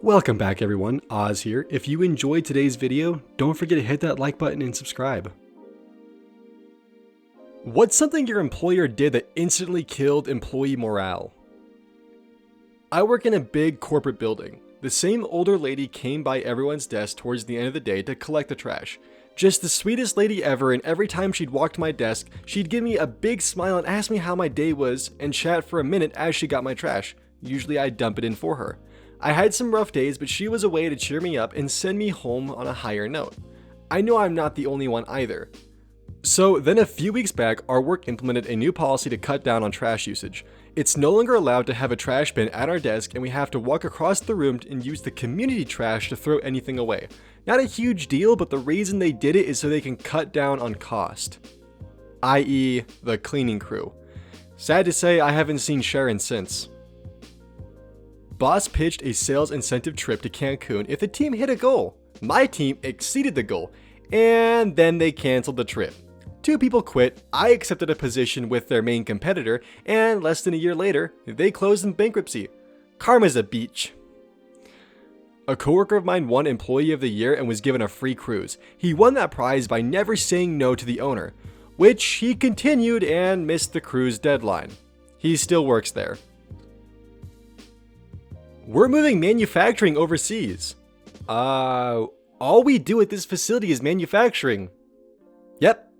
Welcome back everyone, Oz here. If you enjoyed today's video, don't forget to hit that like button and subscribe. What's something your employer did that instantly killed employee morale? I work in a big corporate building. The same older lady came by everyone's desk towards the end of the day to collect the trash. Just the sweetest lady ever, and every time she'd walk to my desk, she'd give me a big smile and ask me how my day was and chat for a minute as she got my trash. Usually I'd dump it in for her. I had some rough days, but she was a way to cheer me up and send me home on a higher note. I know I'm not the only one either. So then a few weeks back, our work implemented a new policy to cut down on trash usage. It's no longer allowed to have a trash bin at our desk, and we have to walk across the room and use the community trash to throw anything away. Not a huge deal, but the reason they did it is so they can cut down on cost. i.e. the cleaning crew. Sad to say, I haven't seen Sharon since. Boss pitched a sales incentive trip to Cancun if the team hit a goal. My team exceeded the goal, and then they canceled the trip. 2 people quit, I accepted a position with their main competitor, and less than a year later, they closed in bankruptcy. Karma's a beach. A coworker of mine won Employee of the Year and was given a free cruise. He won that prize by never saying no to the owner, which he continued and missed the cruise deadline. He still works there. We're moving manufacturing overseas. All we do at this facility is manufacturing. Yep.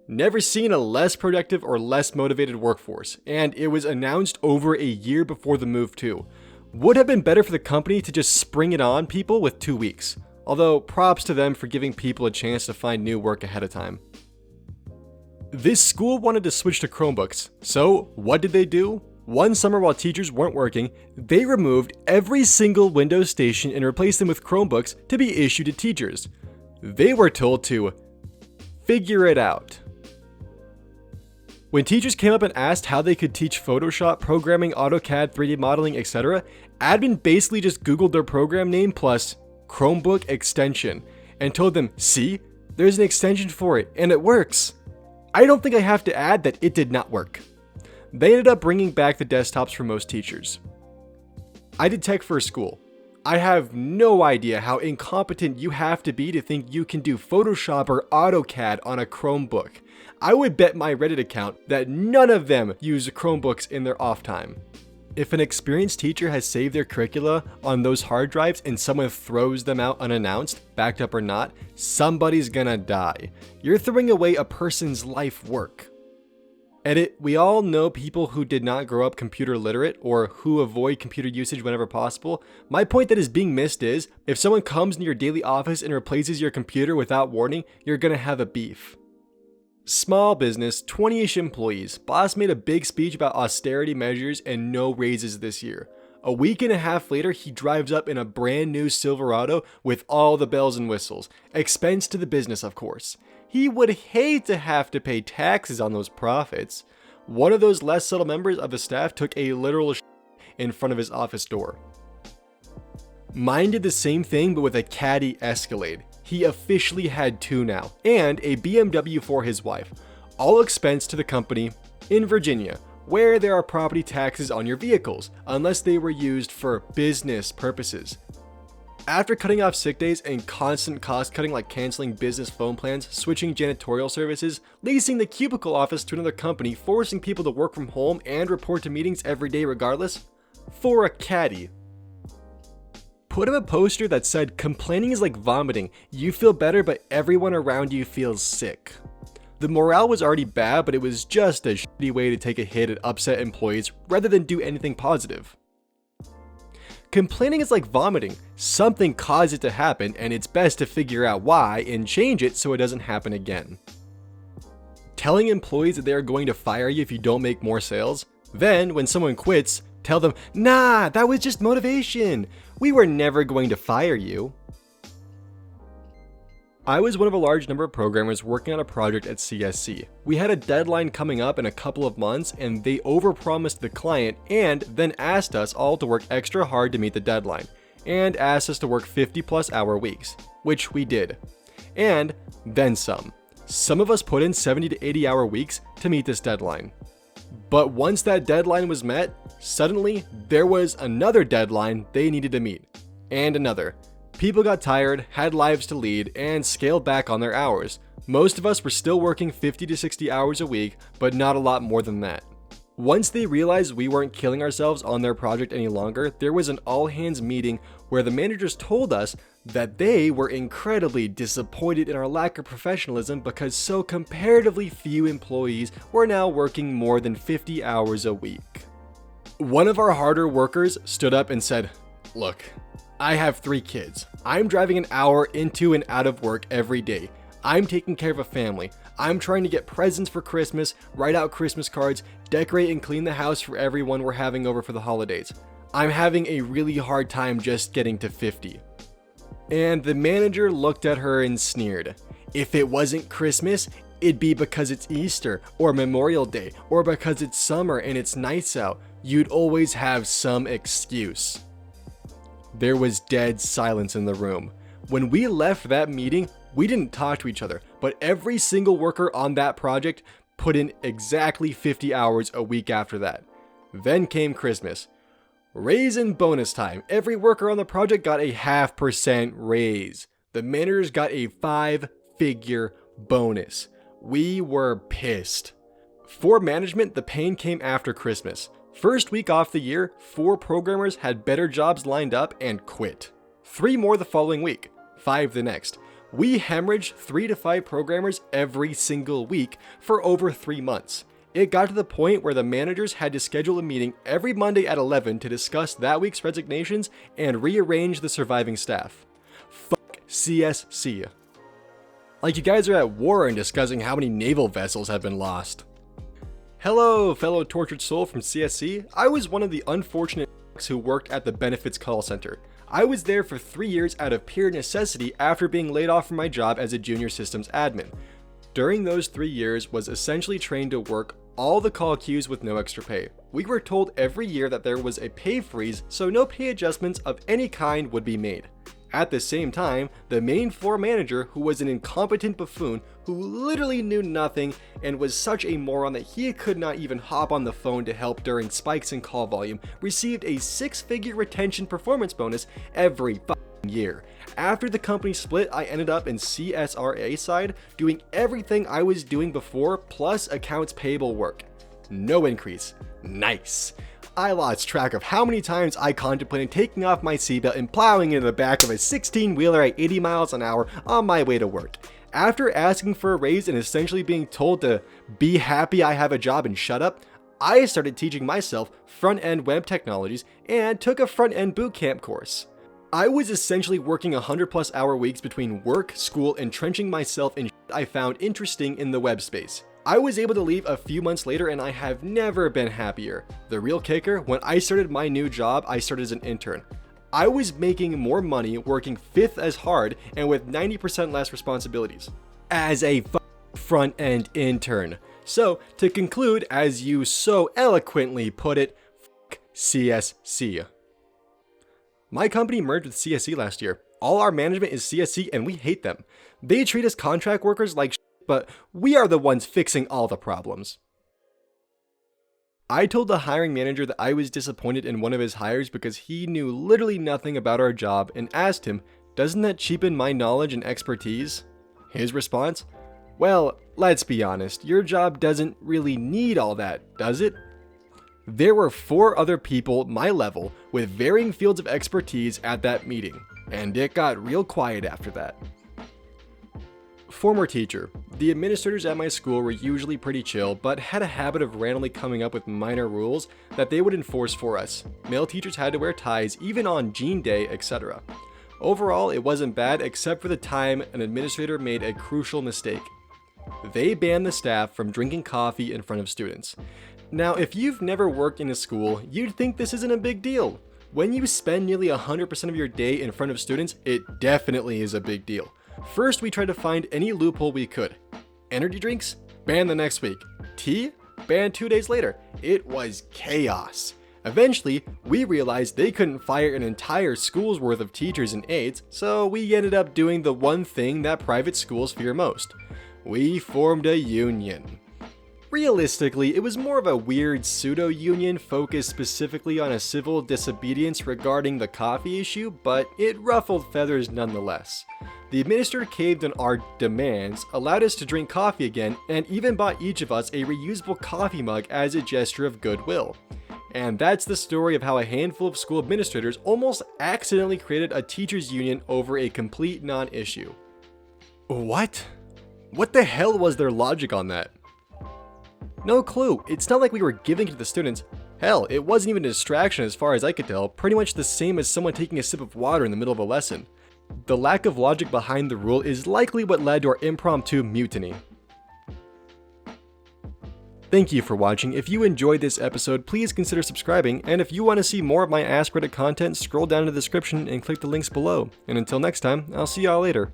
Never seen a less productive or less motivated workforce, and it was announced over a year before the move too. Would have been better for the company to just spring it on people with 2 weeks. Although props to them for giving people a chance to find new work ahead of time. This school wanted to switch to Chromebooks, so what did they do? One summer while teachers weren't working, they removed every single Windows station and replaced them with Chromebooks to be issued to teachers. They were told to figure it out. When teachers came up and asked how they could teach Photoshop, programming, AutoCAD, 3D modeling, etc., admin basically just Googled their program name plus Chromebook extension and told them, see, there's an extension for it and it works. I don't think I have to add that it did not work. They ended up bringing back the desktops for most teachers. I did tech for a school. I have no idea how incompetent you have to be to think you can do Photoshop or AutoCAD on a Chromebook. I would bet my Reddit account that none of them use Chromebooks in their off time. If an experienced teacher has saved their curricula on those hard drives and someone throws them out unannounced, backed up or not, somebody's gonna die. You're throwing away a person's life work. Edit, we all know people who did not grow up computer literate or who avoid computer usage whenever possible. My point that is being missed is, if someone comes into your daily office and replaces your computer without warning, you're gonna have a beef. Small business, 20-ish employees. Boss made a big speech about austerity measures and no raises this year. A week and a half later, he drives up in a brand new Silverado with all the bells and whistles. Expense to the business, of course. He would hate to have to pay taxes on those profits. One of those less subtle members of the staff took a literal in front of his office door. Mine did the same thing but with a Caddy Escalade. He officially had 2 now, and a BMW for his wife. All expense to the company in Virginia, where there are property taxes on your vehicles, unless they were used for business purposes. After cutting off sick days and constant cost cutting like canceling business phone plans, switching janitorial services, leasing the cubicle office to another company, forcing people to work from home and report to meetings every day regardless, for a caddy. Put up a poster that said, complaining is like vomiting, you feel better but everyone around you feels sick. The morale was already bad, but it was just a shitty way to take a hit at upset employees rather than do anything positive. Complaining is like vomiting. Something caused it to happen, and it's best to figure out why and change it so it doesn't happen again. Telling employees that they are going to fire you if you don't make more sales. Then, when someone quits, tell them, nah, that was just motivation. We were never going to fire you. I was one of a large number of programmers working on a project at CSC. We had a deadline coming up in a couple of months, and they overpromised the client and then asked us all to work extra hard to meet the deadline, and asked us to work 50+ hour weeks, which we did. And then some. Some of us put in 70 to 80 hour weeks to meet this deadline. But once that deadline was met, suddenly there was another deadline they needed to meet. and another. People got tired, had lives to lead, and scaled back on their hours. Most of us were still working 50 to 60 hours a week, but not a lot more than that. Once they realized we weren't killing ourselves on their project any longer, there was an all-hands meeting where the managers told us that they were incredibly disappointed in our lack of professionalism because so comparatively few employees were now working more than 50 hours a week. One of our harder workers stood up and said, "Look, I have 3 kids. I'm driving an hour into and out of work every day. I'm taking care of a family. I'm trying to get presents for Christmas, write out Christmas cards, decorate and clean the house for everyone we're having over for the holidays. I'm having a really hard time just getting to 50. And the manager looked at her and sneered. If it wasn't Christmas, it'd be because it's Easter or Memorial Day or because it's summer and it's nice out. You'd always have some excuse. There was dead silence in the room. When we left that meeting, we didn't talk to each other, but every single worker on that project put in exactly 50 hours a week after that. Then came Christmas. Raise and bonus time. Every worker on the project got a 0.5% raise. The managers got a 5-figure bonus. We were pissed. For management, the pain came after Christmas. First week off the year, 4 programmers had better jobs lined up and quit. 3 more the following week, 5 the next. We hemorrhaged 3 to 5 programmers every single week for over 3 months. It got to the point where the managers had to schedule a meeting every Monday at 11 to discuss that week's resignations and rearrange the surviving staff. Fuck CSC. Like you guys are at war and discussing how many naval vessels have been lost. Hello, fellow tortured soul from CSC. I was one of the unfortunate who worked at the benefits call center. I was there for 3 years out of pure necessity after being laid off from my job as a junior systems admin. During those 3 years was essentially trained to work all the call queues with no extra pay. We were told every year that there was a pay freeze, so no pay adjustments of any kind would be made. At the same time, the main floor manager, who was an incompetent buffoon who literally knew nothing and was such a moron that he could not even hop on the phone to help during spikes in call volume, received a 6-figure retention performance bonus every year. After the company split, I ended up in CSRA side, doing everything I was doing before plus accounts payable work. No increase. Nice. I lost track of how many times I contemplated taking off my seatbelt and plowing into the back of a 16-wheeler at 80 miles an hour on my way to work. After asking for a raise and essentially being told to be happy I have a job and shut up, I started teaching myself front-end web technologies and took a front-end bootcamp course. I was essentially working 100+ hour weeks between work, school, and entrenching myself in shit I found interesting in the web space. I was able to leave a few months later and I have never been happier. The real kicker, when I started my new job, I started as an intern. I was making more money working 5th as hard and with 90% less responsibilities as a front-end intern. So, to conclude, as you so eloquently put it, CSC. My company merged with CSC last year. All our management is CSC and we hate them. They treat us contract workers like shit, but we are the ones fixing all the problems. I told the hiring manager that I was disappointed in one of his hires because he knew literally nothing about our job and asked him, "Doesn't that cheapen my knowledge and expertise?" His response, "Well, let's be honest, your job doesn't really need all that, does it?" There were 4 other people my level with varying fields of expertise at that meeting, and it got real quiet after that. Former teacher. The administrators at my school were usually pretty chill, but had a habit of randomly coming up with minor rules that they would enforce for us. Male teachers had to wear ties even on jean day, etc. Overall, it wasn't bad except for the time an administrator made a crucial mistake. They banned the staff from drinking coffee in front of students. Now, if you've never worked in a school, you'd think this isn't a big deal. When you spend nearly 100% of your day in front of students, it definitely is a big deal. First, we tried to find any loophole we could. Energy drinks? Banned the next week. Tea? Banned 2 days later. It was chaos. Eventually, we realized they couldn't fire an entire school's worth of teachers and aides, so we ended up doing the one thing that private schools fear most. We formed a union. realistically, it was more of a weird pseudo-union focused specifically on a civil disobedience regarding the coffee issue, but it ruffled feathers nonetheless. The administrator caved on our demands, allowed us to drink coffee again, and even bought each of us a reusable coffee mug as a gesture of goodwill. And that's the story of how a handful of school administrators almost accidentally created a teachers' union over a complete non-issue. What? What the hell was their logic on that? No clue. It's not like we were giving it to the students. Hell, it wasn't even a distraction as far as I could tell, pretty much the same as someone taking a sip of water in the middle of a lesson. The lack of logic behind the rule is likely what led to our impromptu mutiny. Thank you for watching. If you enjoyed this episode, please consider subscribing, and if you want to see more of my Ask Reddit content, scroll down in the description and click the links below. And until next time, I'll see y'all later.